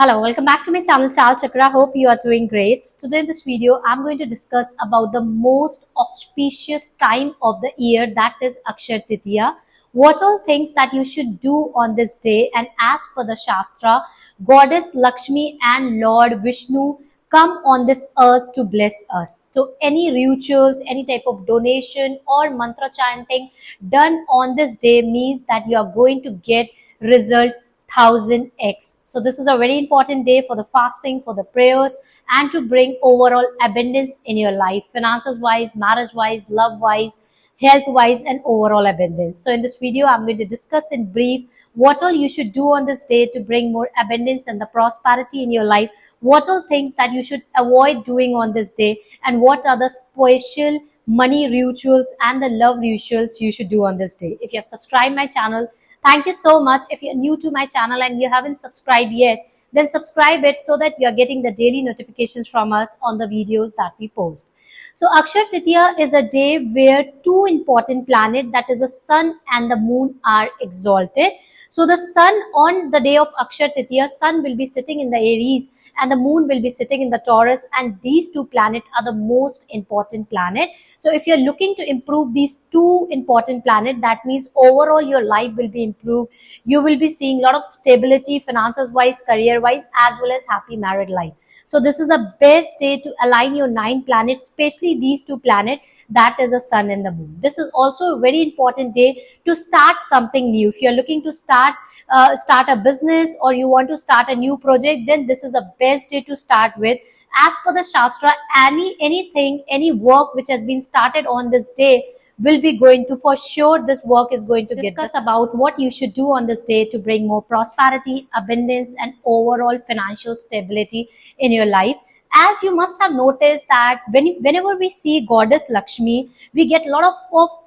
Hello, welcome back to my channel Chal Chakra. Hope you are doing great. Today in this video, I'm going to discuss about the most auspicious time of the year, that is Akshaya Tritiya. What all things that you should do on this day, and as per the Shastra, Goddess Lakshmi and Lord Vishnu come on this earth to bless us. So any rituals, any type of donation or mantra chanting done on this day means that you are going to get result 1000x. So this is a very important day for the fasting, for the prayers, and to bring overall abundance in your life, finances wise, marriage wise, love wise, health wise, and overall abundance. So in this video, I'm going to discuss in brief what all you should do on this day to bring more abundance and the prosperity in your life, what all things that you should avoid doing on this day, and what are the special money rituals and the love rituals you should do on this day. If you have subscribed my channel, thank you so much. If you're new to my channel and you haven't subscribed yet, then subscribe it so that you're getting the daily notifications from us on the videos that we post. So Akshaya Tritiya is a day where two important planets, that is the sun and the moon, are exalted. So the sun on the day of Akshaya Tritiya, sun will be sitting in the Aries and the moon will be sitting in the Taurus, and these two planets are the most important planet. So if you're looking to improve these two important planets, that means overall your life will be improved. You will be seeing a lot of stability, finances wise, career wise, as well as happy married life. So this is a best day to align your 9 planets, especially these two planets, that is the sun and the moon. This is also a very important day to start something new. If you're looking to start a business or you want to start a new project, then this is the best day to start with. As per the Shastra, any work which has been started on this day will be going to, for sure, this work is going to discuss about what you should do on this day to bring more prosperity, abundance, and overall financial stability in your life. As you must have noticed that whenever we see Goddess Lakshmi, we get a lot of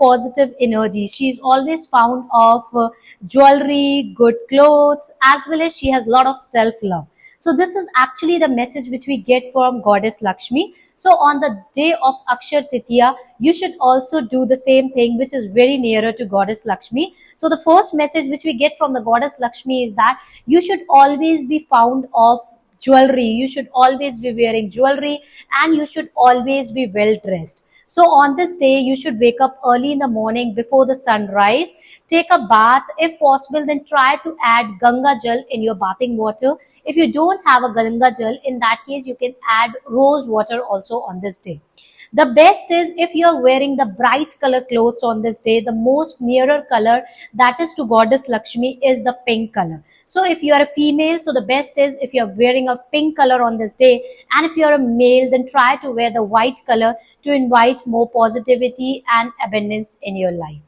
positive energy. She is always found of jewelry, good clothes, as well as she has a lot of self-love. So this is actually the message which we get from Goddess Lakshmi. So on the day of Akshaya Tritiya, you should also do the same thing, which is very nearer to Goddess Lakshmi. So the first message which we get from the Goddess Lakshmi is that you should always be found of jewelry. You should always be wearing jewelry and you should always be well dressed. So on this day, you should wake up early in the morning before the sunrise, take a bath. If possible, then try to add Ganga Jal in your bathing water. If you don't have a Ganga Jal, in that case, you can add rose water also on this day. The best is if you are wearing the bright color clothes on this day, the most nearer color that is to Goddess Lakshmi is the pink color. So if you are a female, so the best is if you are wearing a pink color on this day, and if you are a male, then try to wear the white color to invite more positivity and abundance in your life.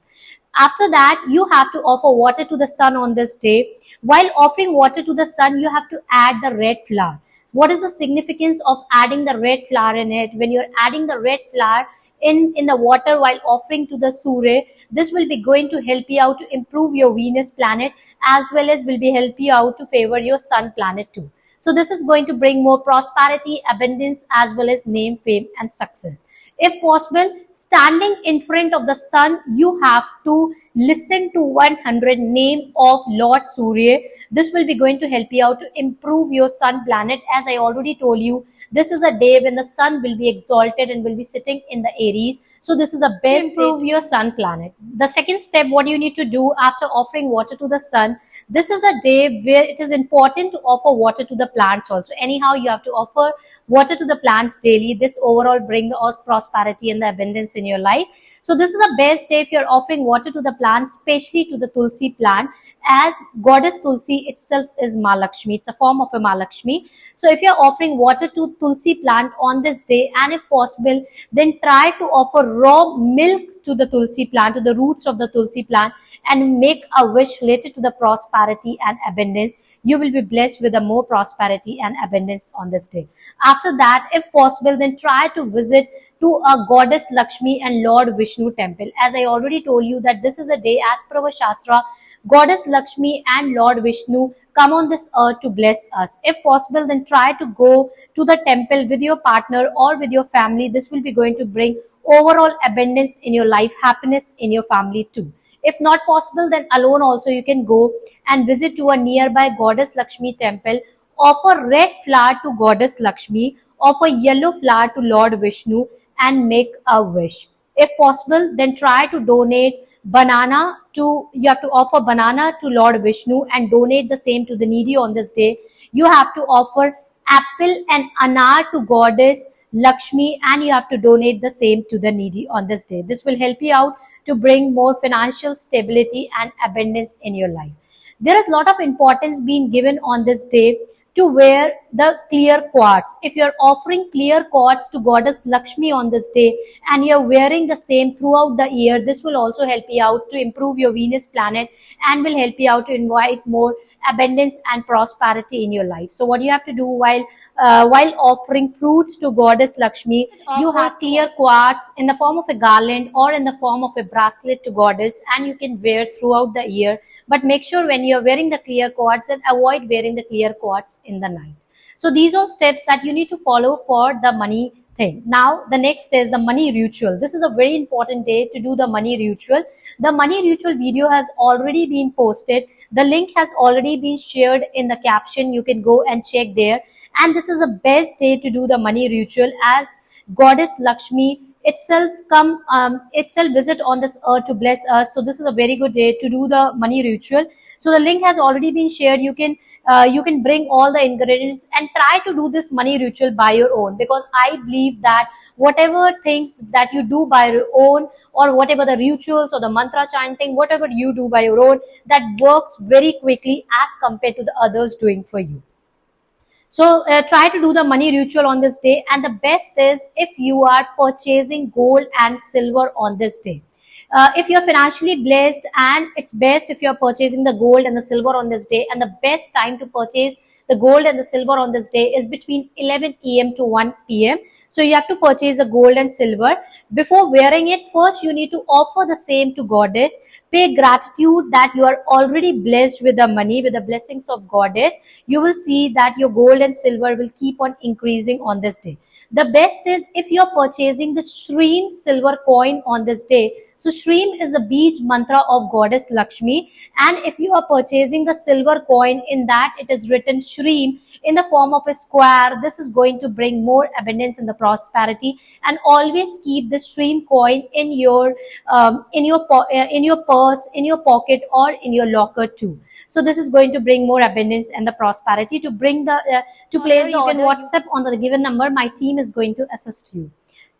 After that, you have to offer water to the sun on this day. While offering water to the sun, you have to add the red flower. What is the significance of adding the red flower in it? When you're adding the red flower in the water while offering to the Surya, this will be going to help you out to improve your Venus planet, as well as will be help you out to favor your sun planet too. So this is going to bring more prosperity, abundance, as well as name, fame, and success. If possible, standing in front of the sun, you have to listen to 100 name of Lord Surya. This will be going to help you out to improve your sun planet. As I already told you, this is a day when the sun will be exalted and will be sitting in the Aries. So this is a best to improve your sun planet. The second step, what you need to do after offering water to the sun, this is a day where it is important to offer water to the plants also. Anyhow, you have to offer water to the plants daily. This overall bring us prosperity and the abundance in your life. So this is a best day if you're offering water to the plants, especially to the Tulsi plant, as Goddess Tulsi itself is Mahalakshmi. It's a form of a Mahalakshmi. So if you're offering water to Tulsi plant on this day, and if possible, then try to offer raw milk to the Tulsi plant, to the roots of the Tulsi plant, and make a wish related to the prosperity and abundance. You will be blessed with a more prosperity and abundance on this day. After that, if possible, then try to visit to a Goddess Lakshmi and Lord Vishnu temple. As I already told you that this is a day, as per our Shastra, Goddess Lakshmi and Lord Vishnu come on this earth to bless us. If possible, then try to go to the temple with your partner or with your family. This will be going to bring overall abundance in your life, happiness in your family too. If not possible, then alone also you can go and visit to a nearby Goddess Lakshmi temple offer red flower to Goddess Lakshmi, offer yellow flower to Lord Vishnu, and make a wish. If possible, then try to donate banana to, you have to offer banana to Lord Vishnu and donate the same to the needy on this day. You have to offer apple and anar to Goddess Lakshmi, and you have to donate the same to the needy on this day. This will help you out to bring more financial stability and abundance in your life. There is a lot of importance being given on this day to wear the clear quartz. If you're offering clear quartz to Goddess Lakshmi on this day and you're wearing the same throughout the year, this will also help you out to improve your Venus planet and will help you out to invite more abundance and prosperity in your life. So what you have to do while offering fruits to Goddess Lakshmi, you have clear quartz in the form of a garland or in the form of a bracelet to Goddess, and you can wear throughout the year. But make sure when you're wearing the clear quartz and avoid wearing the clear quartz in the night. So these are steps that you need to follow for the money thing. Now the next is the money ritual. This is a very important day to do the money ritual. The money ritual video has already been posted. The link has already been shared in the caption. You can go and check there. And this is the best day to do the money ritual, as Goddess Lakshmi itself visit on this earth to bless us. So this is a very good day to do the money ritual. So the link has already been shared. You can bring all the ingredients and try to do this money ritual by your own, because I believe that whatever things that you do by your own, or whatever the rituals or the mantra chanting, whatever you do by your own, that works very quickly as compared to the others doing for you. So try to do the money ritual on this day. And the best is if you are purchasing gold and silver on this day. If you're financially blessed, and it's best if you're purchasing the gold and the silver on this day. And the best time to purchase the gold and the silver on this day is between 11 a.m. to 1 p.m. So you have to purchase the gold and silver. Before wearing it, first you need to offer the same to Goddess. Pay gratitude that you are already blessed with the money, with the blessings of Goddess. You will see that your gold and silver will keep on increasing on this day. The best is if you are purchasing the Shreem silver coin on this day. So Shreem is a beach mantra of Goddess Lakshmi, and if you are purchasing the silver coin, in that it is written Shreem in the form of a square, this is going to bring more abundance in the prosperity. And always keep the Shreem coin in your purse, in your pocket, or in your locker too. So this is going to bring more abundance and the prosperity. To bring the to place, you can WhatsApp on the given number. My team is going to assist you.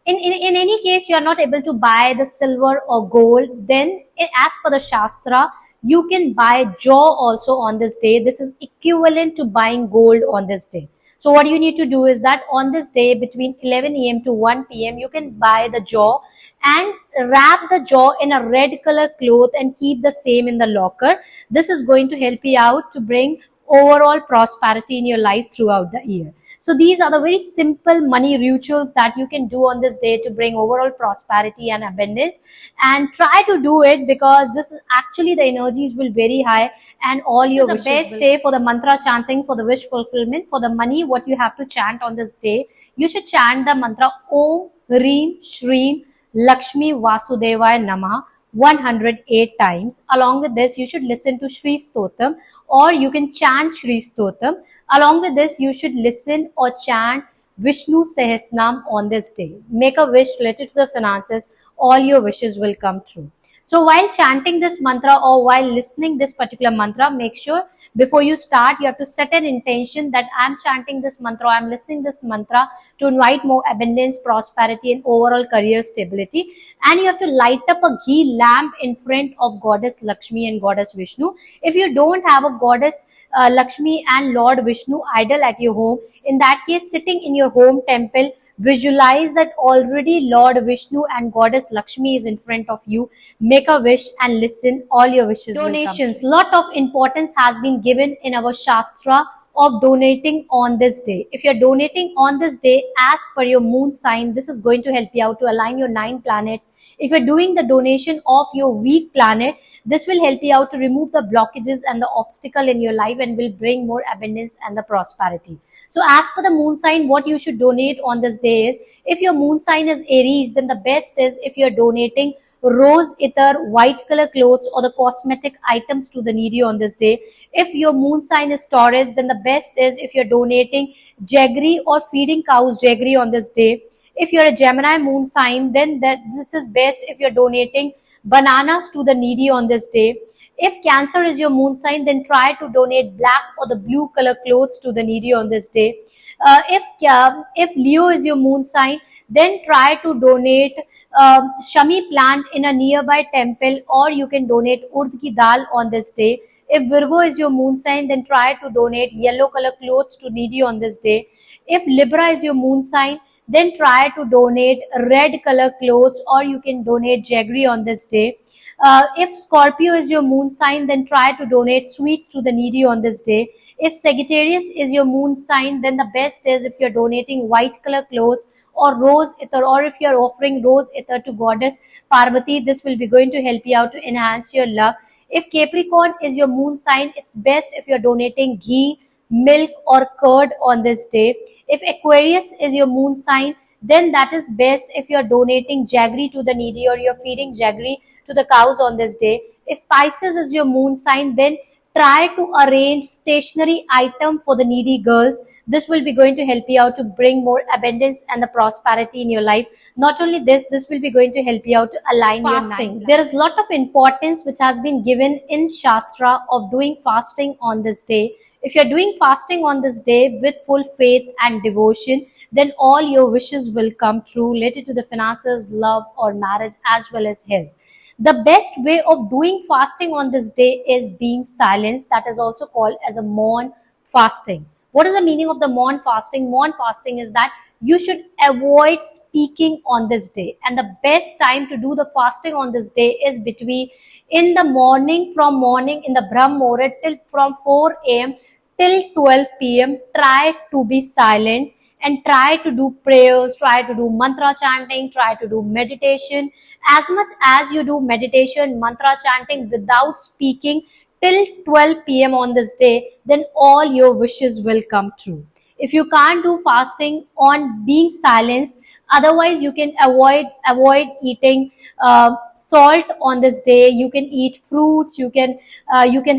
In any case you are not able to buy the silver or gold, then as per the Shastra, you can buy jaw also on this day. This is equivalent to buying gold on this day. So what you need to do is that on this day between 11 a.m. to 1 p.m. you can buy the jaw and wrap the jaw in a red color cloth and keep the same in the locker. This is going to help you out to bring overall prosperity in your life throughout the year. So these are the very simple money rituals that you can do on this day to bring overall prosperity and abundance. And try to do it, because this is actually the energies will very high, and all your wishes. This is the best day for the mantra chanting, for the wish fulfillment. For the money, what you have to chant on this day, you should chant the mantra Om Reem Shreem Lakshmi Vasudevaya Namah 108 times. Along with this, you should listen to Shri Stotam, or you can chant Shri Stotam. Along with this, you should listen or chant Vishnu Sahasranam on this day. Make a wish related to the finances. All your wishes will come true. So while chanting this mantra or while listening this particular mantra, make sure before you start, you have to set an intention that I am chanting this mantra, I am listening this mantra to invite more abundance, prosperity, and overall career stability. And you have to light up a ghee lamp in front of Goddess Lakshmi and Goddess Vishnu. If you don't have a Goddess Lakshmi and Lord Vishnu idol at your home, in that case, sitting in your home temple, visualize that already Lord Vishnu and Goddess Lakshmi is in front of you. Make a wish and listen, all your wishes will come true. Donations. Lot of importance has been given in our Shastra of donating on this day. If you're donating on this day as per your moon sign, this is going to help you out to align your 9 planets. If you're doing the donation of your weak planet, this will help you out to remove the blockages and the obstacle in your life and will bring more abundance and the prosperity. So as per the moon sign, what you should donate on this day is, if your moon sign is Aries, then the best is if you're donating rose ether, white color clothes, or the cosmetic items to the needy on this day. If your moon sign is Taurus, then the best is if you're donating jaggery or feeding cows jaggery on this day. If you're a Gemini moon sign, then this is best if you're donating bananas to the needy on this day. If Cancer is your moon sign, then try to donate black or the blue color clothes to the needy on this day. If Leo is your moon sign, then try to donate shami plant in a nearby temple, or you can donate urd ki dal on this day. If Virgo is your moon sign, then try to donate yellow color clothes to needy on this day. If Libra is your moon sign, then try to donate red color clothes, or you can donate jaggery on this day. If Scorpio is your moon sign, then try to donate sweets to the needy on this day. If Sagittarius is your moon sign, then the best is if you're donating white color clothes or rose ether, or if you're offering rose ether to goddess Parvati. This will be going to help you out to enhance your luck. If Capricorn is your moon sign, it's best if you're donating ghee, milk, or curd on this day. If Aquarius is your moon sign, then that is best if you're donating jaggery to the needy, or you're feeding jaggery to the cows on this day. If Pisces is your moon sign, then try to arrange stationery item for the needy girls. This will be going to help you out to bring more abundance and the prosperity in your life. Not only this will be going to help you out to align fasting. Your there is a lot of importance which has been given in Shastra of doing fasting on this day. If you're doing fasting on this day with full faith and devotion, then all your wishes will come true related to the finances, love, or marriage, as well as health. The best way of doing fasting on this day is being silent. That is also called as a Maun fasting. What is the meaning of the Maun fasting? Maun fasting is that you should avoid speaking on this day, and the best time to do the fasting on this day is between in the morning, from morning in the Brahm Muhurat till from 4 a.m. till 12 p.m. Try to be silent and try to do prayers, try to do mantra chanting, try to do meditation. As much as you do meditation, mantra chanting without speaking till 12 p.m. on this day, then all your wishes will come true. If you can't do fasting on being silenced, otherwise you can avoid eating salt on this day. You can eat fruits, you can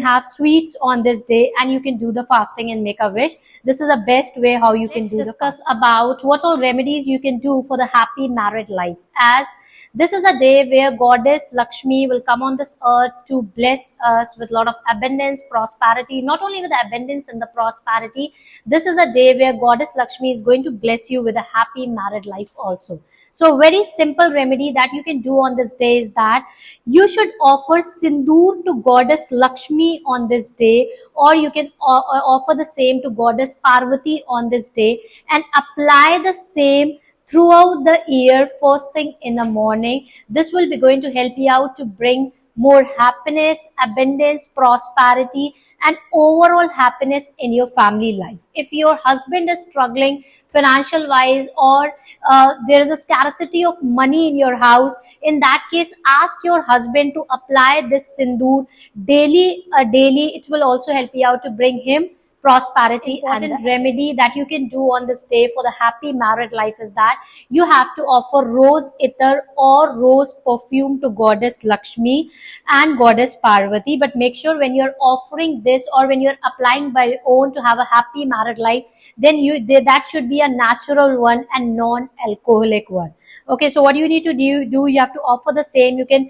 have sweets on this day, and you can do the fasting and make a wish. This is the best way how you can discuss about what all remedies you can do for the happy married life, as this is a day where goddess Lakshmi will come on this earth to bless us with a lot of abundance, prosperity. Not only with the abundance and the prosperity, this is a day where goddess Lakshmi is going to bless you with a happy married life also. So very simple remedy that you can do on this day is that you should offer sindoor to goddess Lakshmi on this day, or you can offer the same to goddess Parvati on this day, and apply the same throughout the year first thing in the morning. This will be going to help you out to bring more happiness, abundance, prosperity, and overall happiness in your family life. If your husband is struggling financial wise, or there is a scarcity of money in your house, in that case ask your husband to apply this sindoor daily. It will also help you out to bring him prosperity. Important and remedy that you can do on this day for the happy married life is that you have to offer rose ether or rose perfume to goddess Lakshmi and goddess Parvati. But make sure when you're offering this, or when you're applying by your own to have a happy married life, then that should be a natural one and non-alcoholic one. Okay, so what you need to do, you have to offer the same. You can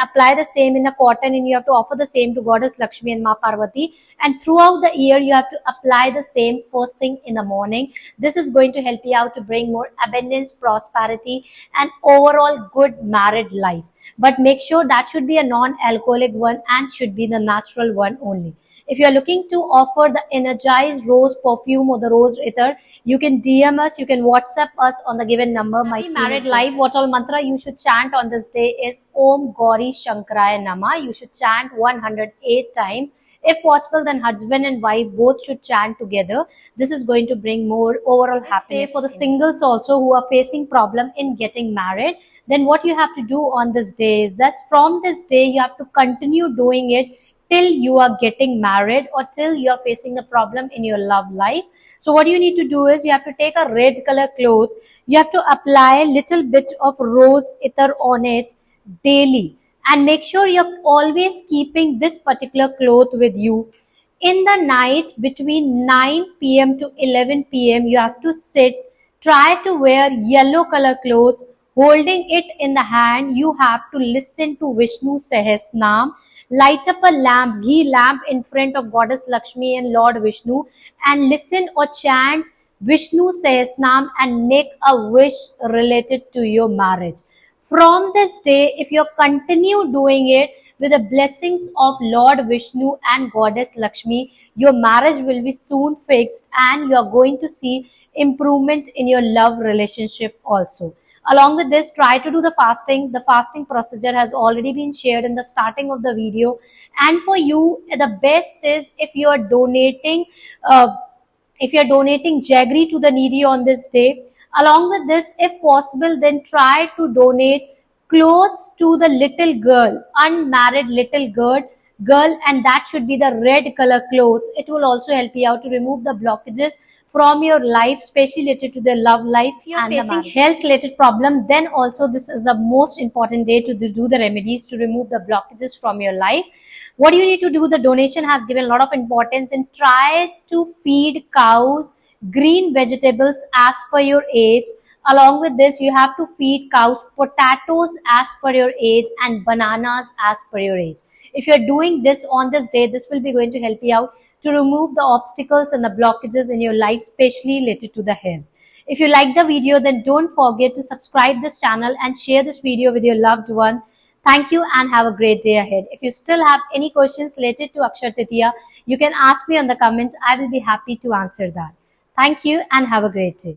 apply the same in a cotton, and you have to offer the same to goddess Lakshmi and Ma Parvati, and throughout the year you have to apply the same first thing in the morning. This is going to help you out to bring more abundance, prosperity, and overall good married life. But make sure that should be a non-alcoholic one and should be the natural one only. If you are looking to offer the energized rose perfume or the rose ether, you can DM us, you can WhatsApp us on the given number. My married life, what all mantra you should chant on this day is Om Gauri Shankaraya Nama. You should chant 108 times. If possible, then husband and wife both should chant together. This is going to bring more overall happiness. For the singles also who are facing problem in getting married, then what you have to do on this day is that from this day you have to continue doing it till you are getting married, or till you are facing a problem in your love life. So what you need to do is you have to take a red color cloth, you have to apply a little bit of rose ether on it, daily, and make sure you're always keeping this particular cloth with you. In the night between 9 p.m. to 11 p.m., you have to sit, try to wear yellow color clothes, holding it in the hand. You have to listen to Vishnu Sahasranam, light up a lamp, ghee lamp in front of Goddess Lakshmi and Lord Vishnu, and listen or chant Vishnu Sahasranam and make a wish related to your marriage. From this day, if you continue doing it with the blessings of Lord Vishnu and Goddess Lakshmi, your marriage will be soon fixed and you are going to see improvement in your love relationship also. Along with this, try to do the fasting. The fasting procedure has already been shared in the starting of the video. And for you, the best is uh, if you're donating jaggery to the needy on this day. Along with this, if possible, then try to donate clothes to the little girl, unmarried little girl, and that should be the red color clothes. It will also help you out to remove the blockages from your life, especially related to their love life. If you're facing health related problem, then also this is the most important day to do the remedies to remove the blockages from your life. What do you need to do? The donation has given a lot of importance, and try to feed cows green vegetables as per your age. Along with this, you have to feed cows potatoes as per your age and bananas as per your age. If you're doing this on this day, this will be going to help you out to remove the obstacles and the blockages in your life, especially related to the health. If you like the video, then don't forget to subscribe this channel and share this video with your loved one. Thank you and have a great day ahead. If you still have any questions related to Akshaya Tritiya, you can ask me on the comments. I will be happy to answer that. Thank you and have a great day.